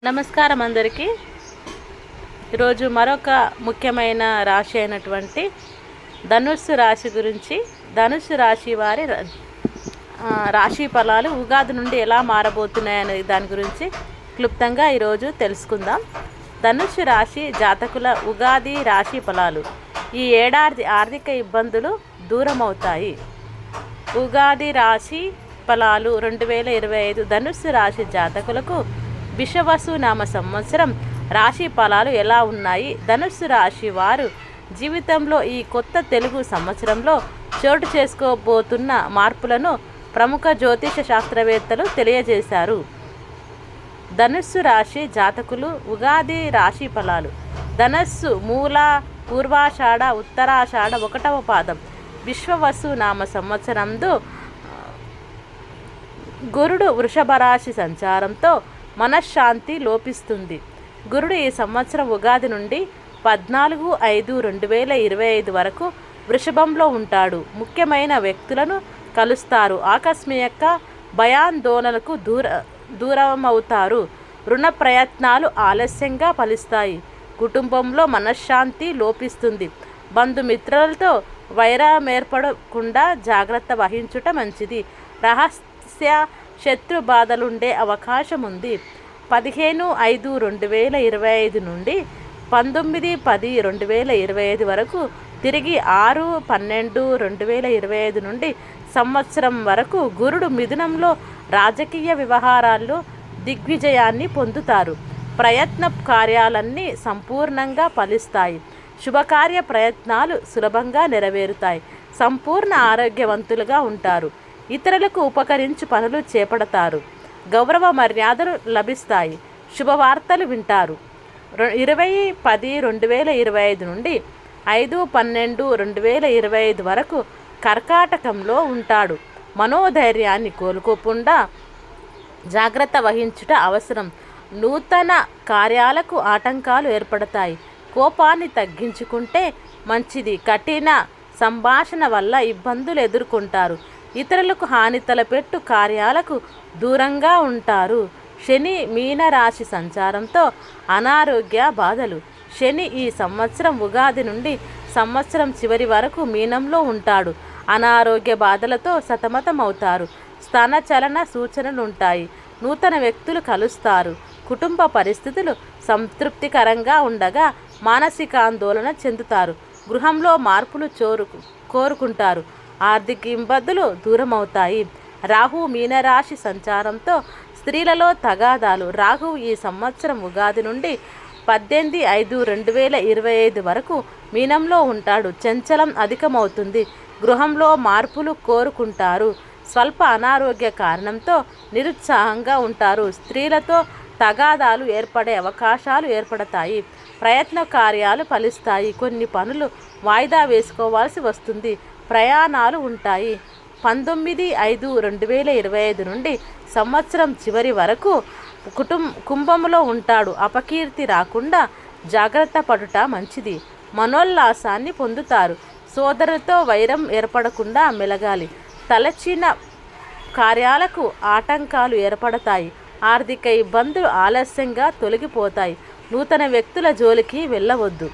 నమస్కారం అందరికీ. ఈరోజు మరొక ముఖ్యమైన రాశి అయినటువంటి ధనుస్సు రాశి గురించి, ధనుస్సు రాశి వారి రాశి ఫలాలు ఉగాది నుండి ఎలా మారబోతున్నాయనే దాని గురించి క్లుప్తంగా ఈరోజు తెలుసుకుందాం. ధనుస్సు రాశి జాతకుల ఉగాది రాశి ఫలాలు. ఈ ఏడాది ఆర్థిక ఇబ్బందులు దూరమవుతాయి. ఉగాది రాశి ఫలాలు 2025 ధనుస్సు రాశి జాతకులకు విషవసు నామ సంవత్సరం రాశి ఫలాలు ఎలా ఉన్నాయి? ధనుస్సు రాశి వారు జీవితంలో ఈ కొత్త తెలుగు సంవత్సరంలో చోటు చేసుకోబోతున్న మార్పులను ప్రముఖ జ్యోతిష శాస్త్రవేత్తలు తెలియజేశారు. ధనుస్సు రాశి జాతకులు ఉగాది రాశి ఫలాలు. ధనస్సు మూల, పూర్వాషాఢ, ఉత్తరాషాఢ 1వ పాదం విశ్వవసు నామ సంవత్సరంలో గురుడు వృషభ రాశి సంచారంతో మనశ్శాంతి లోపిస్తుంది. గురుడు ఈ సంవత్సరం ఉగాది నుండి 14/5/2025 వరకు వృషభంలో ఉంటాడు. ముఖ్యమైన వ్యక్తులను కలుస్తారు. ఆకస్మిక భయాందోళనకు దూరమవుతారు. రుణ ప్రయత్నాలు ఆలస్యంగా ఫలిస్తాయి. కుటుంబంలో మనశ్శాంతి లోపిస్తుంది. బంధుమిత్రులతో వైరమేర్పడకుండా జాగ్రత్త వహించుట మంచిది. రహస్య శత్రు బాధలుండే అవకాశం ఉంది. 15/5/2025 నుండి 19/10/2025 వరకు తిరిగి 6/12/2025 నుండి సంవత్సరం వరకు గురుడు మిథునంలో రాజకీయ వ్యవహారాల్లో దిగ్విజయాన్ని పొందుతారు. ప్రయత్న కార్యాలన్నీ సంపూర్ణంగా ఫలిస్తాయి. శుభకార్య ప్రయత్నాలు సులభంగా నెరవేరుతాయి. సంపూర్ణ ఆరోగ్యవంతులుగా ఉంటారు. ఇతరులకు ఉపకరించు పనులు చేపడతారు. గౌరవ మర్యాదలు లభిస్తాయి. శుభవార్తలు వింటారు. 20/10/2025 నుండి 5/12/2025 వరకు కర్కాటకంలో ఉంటాడు. మనోధైర్యాన్ని కోల్పోకుండా జాగ్రత్త వహించుట అవసరం. నూతన కార్యాలకు ఆటంకాలు ఏర్పడతాయి. కోపాన్ని తగ్గించుకుంటే మంచిది. కఠిన సంభాషణ వల్ల ఇబ్బందులు ఎదుర్కొంటారు. ఇతరులకు హాని తలపెట్టు కార్యాలకు దూరంగా ఉంటారు. శని మీనరాశి సంచారంతో అనారోగ్య బాధలు. శని ఈ సంవత్సరం ఉగాది నుండి సంవత్సరం చివరి వరకు మీనంలో ఉంటాడు. అనారోగ్య బాధలతో సతమతమవుతారు. స్థానచలన సూచనలుంటాయి. నూతన వ్యక్తులు కలుస్తారు. కుటుంబ పరిస్థితులు సంతృప్తికరంగా ఉండగా మానసిక ఆందోళన చెందుతారు. గృహంలో మార్పులు కోరుకుంటారు. ఆర్థిక ఇబ్బందులు దూరమవుతాయి. రాహు మీనరాశి సంచారంతో స్త్రీలలో తగాదాలు. రాహువు ఈ సంవత్సరం ఉగాది నుండి 18/5/2025 వరకు మీనంలో ఉంటాడు. చంచలం అధికమవుతుంది. గృహంలో మార్పులు కోరుకుంటారు. స్వల్ప అనారోగ్య కారణంతో నిరుత్సాహంగా ఉంటారు. స్త్రీలతో తగాదాలు ఏర్పడే అవకాశాలు ఏర్పడతాయి. ప్రయత్న కార్యాలు ఫలిస్తాయి. కొన్ని పనులు వాయిదా వేసుకోవాల్సి వస్తుంది. ప్రయాణాలు ఉంటాయి. 19/5/2025 నుండి సంవత్సరం చివరి వరకు కుంభంలో ఉంటాడు. అపకీర్తి రాకుండా జాగ్రత్త పడుట మంచిది. మనోల్లాసాన్ని పొందుతారు. సోదరులతో వైరం ఏర్పడకుండా మెలగాలి. తలచిన కార్యాలకు ఆటంకాలు ఏర్పడతాయి. ఆర్థిక ఇబ్బందులు ఆలస్యంగా తొలగిపోతాయి. నూతన వ్యక్తుల జోలికి వెళ్ళవద్దు.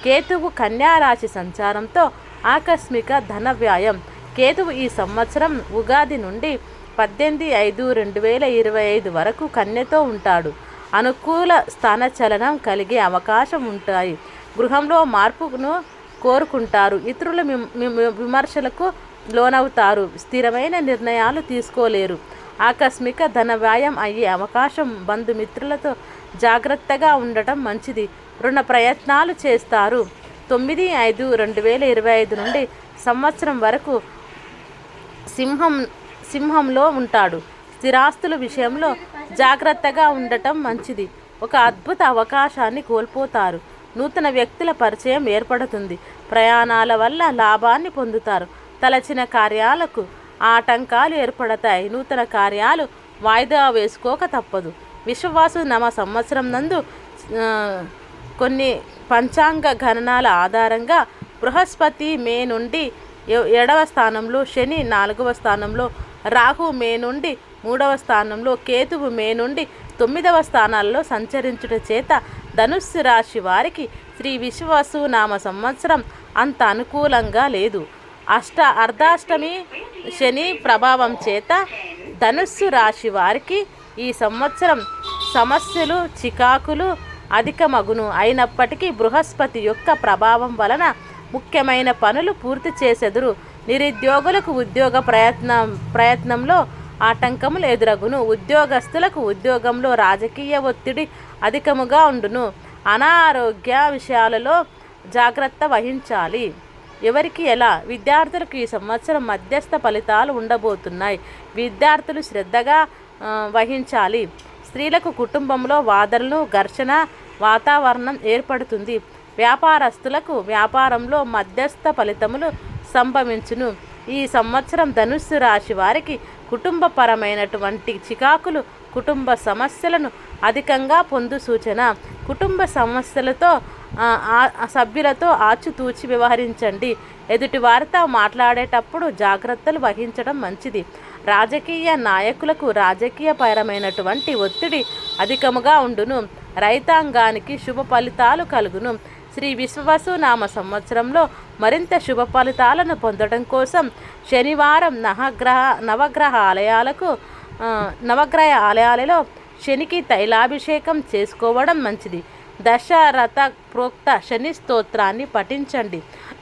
కేతువు కన్యా రాశి సంచారంతో ఆకస్మిక ధన వ్యయం. కేతువు ఈ సంవత్సరం ఉగాది నుండి 18/5/2025 వరకు కన్యతో ఉంటాడు. అనుకూల స్థానచలనం కలిగే అవకాశం ఉంటాయి. గృహంలో మార్పును కోరుకుంటారు. ఇతరుల విమర్శలకు లోనవుతారు. స్థిరమైన నిర్ణయాలు తీసుకోలేరు. ఆకస్మిక ధన వ్యయం అయ్యే అవకాశం. బంధుమిత్రులతో జాగ్రత్తగా ఉండటం మంచిది. రుణ ప్రయత్నాలు చేస్తారు. 9/5/2025 నుండి సంవత్సరం వరకు సింహంలో ఉంటాడు. స్థిరాస్తుల విషయంలో జాగ్రత్తగా ఉండటం మంచిది. ఒక అద్భుత అవకాశాన్ని కోల్పోతారు. నూతన వ్యక్తుల పరిచయం ఏర్పడుతుంది. ప్రయాణాల వల్ల లాభాన్ని పొందుతారు. తలచిన కార్యాలకు ఆటంకాలు ఏర్పడతాయి. నూతన కార్యాలు వాయిదా వేసుకోక తప్పదు. విశ్వవాసు నమ సంవత్సరం నందు కొన్ని పంచాంగ గణనాల ఆధారంగా బృహస్పతి మే నుండి 7వ స్థానంలో, శని 4వ స్థానంలో, రాహు మే నుండి 3వ స్థానంలో, కేతువు మే నుండి 9వ స్థానాల్లో సంచరించుట చేత ధనుస్సు రాశి వారికి శ్రీ విశ్వావసు నామ సంవత్సరం అంత అనుకూలంగా లేదు. అర్ధాష్టమి శని ప్రభావం చేత ధనుస్సు రాశి వారికి ఈ సంవత్సరం సమస్యలు చికాకులు అధికమగును. అయినప్పటికీ బృహస్పతి యొక్క ప్రభావం వలన ముఖ్యమైన పనులు పూర్తి చేసెదురు. నిరుద్యోగులకు ఉద్యోగ ప్రయత్నంలో ఆటంకములు ఎదురగును. ఉద్యోగస్తులకు ఉద్యోగంలో రాజకీయ ఒత్తిడి అధికముగా ఉండును. అనారోగ్య విషయాలలో జాగ్రత్త వహించాలి. ఎవరికి ఎలా? విద్యార్థులకు ఈ సంవత్సరం మధ్యస్థ ఫలితాలు ఉండబోతున్నాయి. విద్యార్థులు శ్రద్ధగా వహించాలి. స్త్రీలకు కుటుంబంలో వాదనలు ఘర్షణ వాతావరణం ఏర్పడుతుంది. వ్యాపారస్తులకు వ్యాపారంలో మధ్యస్థ ఫలితములు సంభవించును. ఈ సంవత్సరం ధనుస్సు రాశి వారికి కుటుంబపరమైనటువంటి చికాకులు కుటుంబ సమస్యలను అధికంగా పొందు సూచన. కుటుంబ సమస్యలతో సభ్యులతో ఆచితూచి వ్యవహరించండి. ఎదుటి వారితో మాట్లాడేటప్పుడు జాగ్రత్తలు వహించడం మంచిది. రాజకీయ నాయకులకు రాజకీయపరమైనటువంటి ఒత్తిడి అధికముగా ఉండును. రైతాంగానికి శుభ ఫలితాలు కలుగును. శ్రీ విశ్వవసు నామ సంవత్సరంలో మరింత శుభ ఫలితాలను పొందడం కోసం శనివారం నవగ్రహ ఆలయాలలో శనికి తైలాభిషేకం చేసుకోవడం మంచిది. దశరథ ప్రోక్త శని స్తోత్రాన్ని పఠించండి.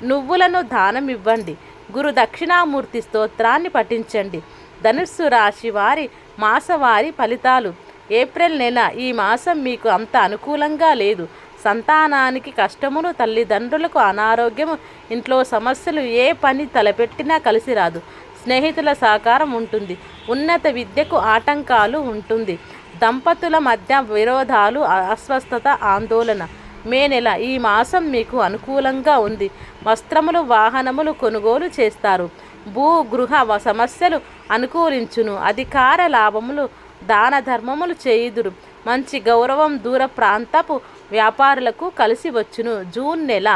నువ్వులను దానం ఇవ్వండి. గురు దక్షిణామూర్తి స్తోత్రాన్ని పఠించండి. ధనుస్సు రాశి వారి మాసవారి ఫలితాలు. ఏప్రిల్ నెల ఈ మాసం మీకు అంత అనుకూలంగా లేదు. సంతానానికి కష్టములు, తల్లిదండ్రులకు అనారోగ్యము, ఇంట్లో సమస్యలు, ఏ పని తలపెట్టినా కలిసి రాదు. స్నేహితుల సహకారం ఉంటుంది. ఉన్నత విద్యకు ఆటంకాలు ఉంటుంది. దంపతుల మధ్య విరోధాలు, అస్వస్థత, ఆందోళన. మే నెల ఈ మాసం మీకు అనుకూలంగా ఉంది. వస్త్రములు, వాహనములు కొనుగోలు చేస్తారు. భూ గృహ సమస్యలు అనుకూలించును. అధికార లాభములు, దాన ధర్మములు చేయుదురు. మంచి గౌరవం దూర ప్రాంతపు వ్యాపారులకు కలిసి వచ్చును. జూన్ నెల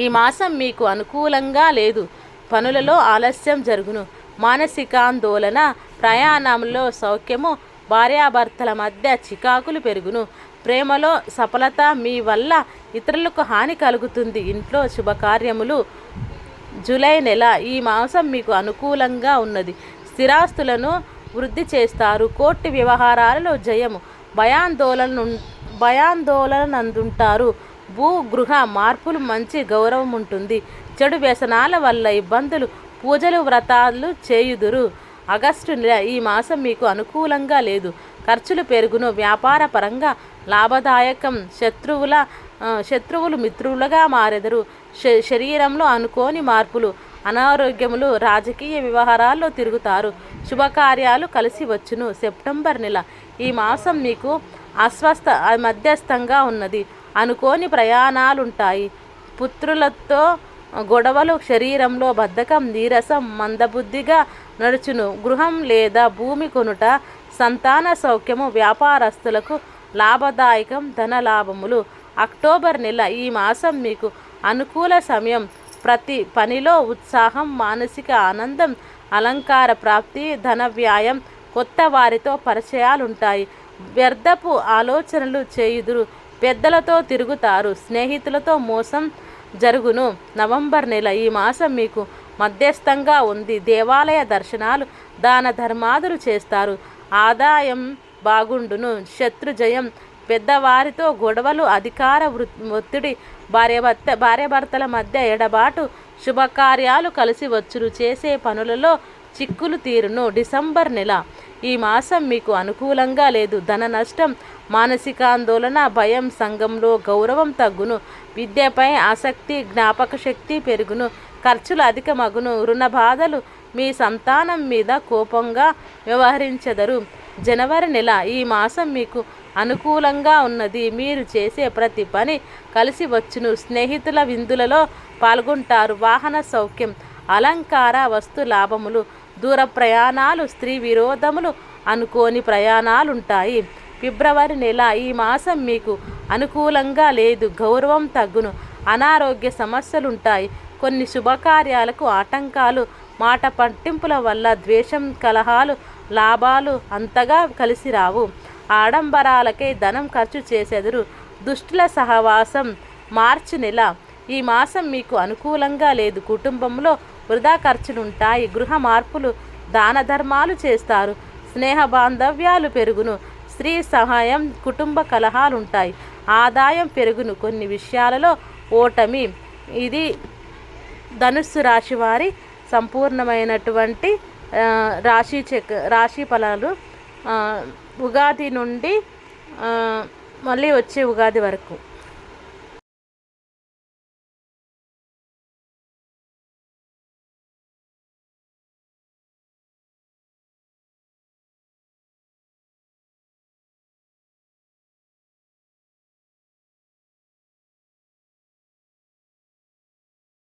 ఈ మాసం మీకు అనుకూలంగా లేదు. పనులలో ఆలస్యం జరుగును. మానసికాందోళన, ప్రయాణంలో సౌఖ్యము, భార్యాభర్తల మధ్య చికాకులు పెరుగును. ప్రేమలో సఫలత, మీ వల్ల ఇతరులకు హాని కలుగుతుంది. ఇంట్లో శుభకార్యములు. జూలై నెల ఈ మాసం మీకు అనుకూలంగా ఉన్నది. స్థిరాస్తులను వృద్ధి చేస్తారు. కోర్టు వ్యవహారాలలో జయము. భయాందోళనందుంటారు. భూ గృహ మార్పులు, మంచి గౌరవం ఉంటుంది. చెడు వ్యసనాల వల్ల ఇబ్బందులు. పూజలు వ్రతాలు చేయుదురు. ఆగస్టు నెల ఈ మాసం మీకు అనుకూలంగా లేదు. ఖర్చులు పెరుగును. వ్యాపార పరంగా లాభదాయకం. శత్రువులు మిత్రులుగా మారెదరు. శరీరంలో అనుకోని మార్పులు, అనారోగ్యములు. రాజకీయ వ్యవహారాల్లో తిరుగుతారు. శుభకార్యాలు కలిసి వచ్చును. సెప్టెంబర్ నెల ఈ మాసం మీకు మధ్యస్థంగా ఉన్నది. అనుకోని ప్రయాణాలుంటాయి. పుత్రులతో గొడవలు. శరీరంలో బద్ధకం, నీరసం, మందబుద్ధిగా నడుచును. గృహం లేదా భూమి కొనుట. సంతాన సౌఖ్యము. వ్యాపారస్తులకు లాభదాయకం. ధన లాభములు. అక్టోబర్ నెల ఈ మాసం మీకు అనుకూల సమయం. ప్రతి పనిలో ఉత్సాహం, మానసిక ఆనందం, అలంకార ప్రాప్తి, ధన వ్యయం. కొత్త వారితో పరిచయాలుంటాయి. వ్యర్థపు ఆలోచనలు చేయుదురు. పెద్దలతో తిరుగుతారు. స్నేహితులతో మోసం జరుగును. నవంబర్ నెల ఈ మాసం మీకు మధ్యస్థంగా ఉంది. దేవాలయ దర్శనాలు, దాన ధర్మాదులు చేస్తారు. ఆదాయం బాగుండును. శత్రుజయం. పెద్దవారితో గొడవలు, అధికార ఒత్తిడి, భార్యాభర్తల మధ్య ఎడబాటు. శుభకార్యాలు కలిసి వచ్చును. చేసే పనులలో చిక్కులు తీరును. డిసెంబర్ నెల ఈ మాసం మీకు అనుకూలంగా లేదు. ధన నష్టం, మానసికాందోళన, భయం. సంఘంలో గౌరవం తగ్గును. విద్యపై ఆసక్తి, జ్ఞాపక శక్తి పెరుగును. ఖర్చులు అధికమగును. రుణ బాధలు. మీ సంతానం మీద కోపంగా వ్యవహరించెదరు. జనవరి నెల ఈ మాసం మీకు అనుకూలంగా ఉన్నది. మీరు చేసే ప్రతి పని కలిసి వచ్చును. స్నేహితుల విందులలో పాల్గొంటారు. వాహన సౌఖ్యం, అలంకార వస్తు లాభములు. దూర ప్రయాణాలు, స్త్రీ విరోధములు, అనుకోని ప్రయాణాలుంటాయి. ఫిబ్రవరి నెల ఈ మాసం మీకు అనుకూలంగా లేదు. గౌరవం తగ్గును. అనారోగ్య సమస్యలుంటాయి. కొన్ని శుభకార్యాలకు ఆటంకాలు. మాట పట్టింపుల వల్ల ద్వేషం, కలహాలు. లాభాలు అంతగా కలిసి రావు. ఆడంబరాలకే ధనం ఖర్చు చేసెదరు. దుష్టుల సహవాసం. మార్చి నెల. ఈ మాసం మీకు అనుకూలంగా లేదు. కుటుంబంలో వృధా ఖర్చులుంటాయి. గృహ మార్పులు, దాన ధర్మాలు చేస్తారు. స్నేహ బాంధవ్యాలు పెరుగును. స్త్రీ సహాయం, కుటుంబ కలహాలుంటాయి. ఆదాయం పెరుగును. కొన్ని విషయాలలో ఓటమి. ఇది ధనుస్సు రాశి వారి సంపూర్ణమైనటువంటి రాశి ఫలాలు ఉగాది నుండి మళ్ళీ వచ్చే ఉగాది వరకు.